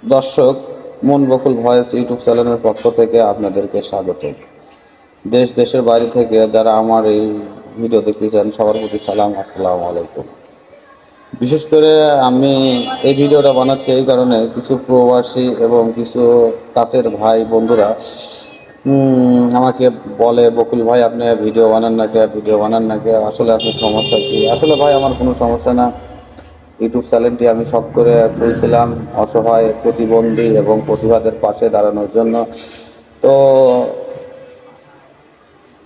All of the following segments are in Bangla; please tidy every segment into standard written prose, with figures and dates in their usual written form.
দর্শক, মন বকুল ভয়েস ইউটিউব চ্যানেলের পক্ষ থেকে আপনাদেরকে স্বাগত। দেশের বাইরে থেকে যারা আমার এই ভিডিও দেখতেছেন সবার প্রতি সালাম, আসসালামু আলাইকুম। বিশেষ করে আমি এই ভিডিওটা বানাচ্ছি এই কারণে, কিছু প্রবাসী এবং কিছু কাছের ভাই বন্ধুরা আমাকে বলে, বকুল ভাই আপনি ভিডিও বানান না কে, ভিডিও বানান না কে, আসলে আপনার সমস্যা কি? আসলে ভাই আমার কোনো সমস্যা না। ইউটিউব চ্যানেলটি আমি শখ করে খুলছিলাম অসহায়, প্রতিবন্ধী এবং প্রতিবাদের পাশে দাঁড়ানোর জন্য। তো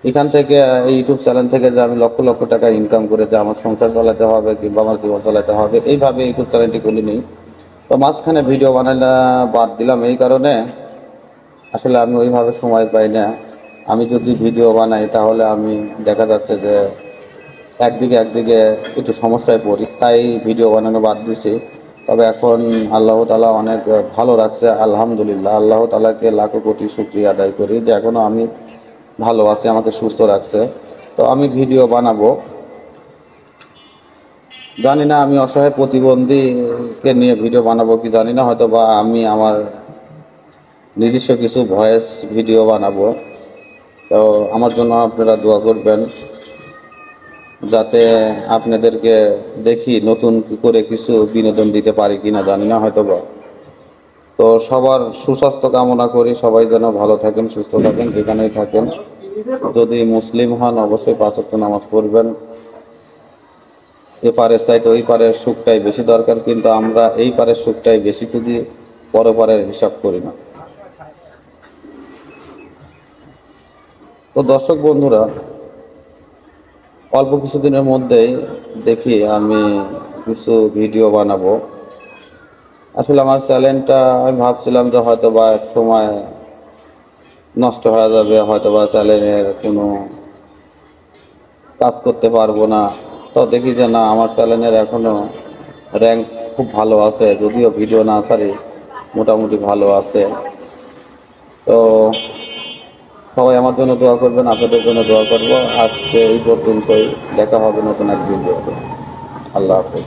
এখান থেকে, এই ইউটিউব চ্যানেল থেকে যে আমি লক্ষ লক্ষ টাকা ইনকাম করে যে আমার সংসার চালাতে হবে কিংবা আমার জীবন চালাতে হবে, এইভাবে ইউটিউব চ্যানেলটি খুলিনি। তো মাঝখানে ভিডিও বানানো বাদ দিলাম এই কারণে, আসলে আমি ওইভাবে সময় পাই না। আমি যদি ভিডিও বানাই তাহলে আমি দেখা যাচ্ছে যে একদিকে একটু সমস্যায় পড়ি, তাই ভিডিও বানানো বাদ দিছি। তবে এখন আল্লাহ তাআলা অনেক ভালো রাখছে, আলহামদুলিল্লাহ। আল্লাহ তাআলাকে লাখো কোটি শুকরিয়া আদায় করি যে এখনও আমি ভালো আছি, আমাকে সুস্থ রাখছে। তো আমি ভিডিও বানাবো, জানি না আমি অসহায় প্রতিবন্ধীকে নিয়ে ভিডিও বানাবো কি জানি না, হয়তো বা আমি আমার নিজস্ব কিছু ভয়েস ভিডিও বানাবো। তো আমার জন্য আপনারা দোয়া করবেন, যাতে আপনাদেরকে দেখি নতুন করে কিছু বিনোদন দিতে পারি কিনা জানি না, হয়তো বা। তো সবার সুস্বাস্থ্য কামনা করি, সবাই যেন ভালো থাকেন, সুস্থ থাকেন, যেখানেই থাকেন। যদি মুসলিম হন অবশ্যই 5 ওয়াক্ত নামাজ পড়বেন। এপারের চাইতে ওই পারের সুখটাই বেশি দরকার, কিন্তু আমরা এই পারের সুখটাই বেশি খুঁজি, পরপারের হিসাব করি না। তো দর্শক বন্ধুরা, অল্প কিছুদিনের মধ্যেই দেখি আমি কিছু ভিডিও বানাবো। আসলে আমার চ্যানেলটা আমি ভাবছিলাম যে হয়তো বা এক সময় নষ্ট হয়ে যাবে, হয়তো বা চ্যানেলের কোনো কাজ করতে পারবো না। তো দেখি যে না, আমার চ্যানেলের এখনও র্যাঙ্ক খুব ভালো আছে, যদিও ভিডিও না ছাড়ি মোটামুটি ভালো আছে। তো সবাই আমার জন্য দোয়া করবেন, আপনাদের জন্য দোয়া করবো। আজকে এই পর্যন্তই, দেখা হবে নতুন এক ভিডিওতে। আল্লাহ হাফেজ।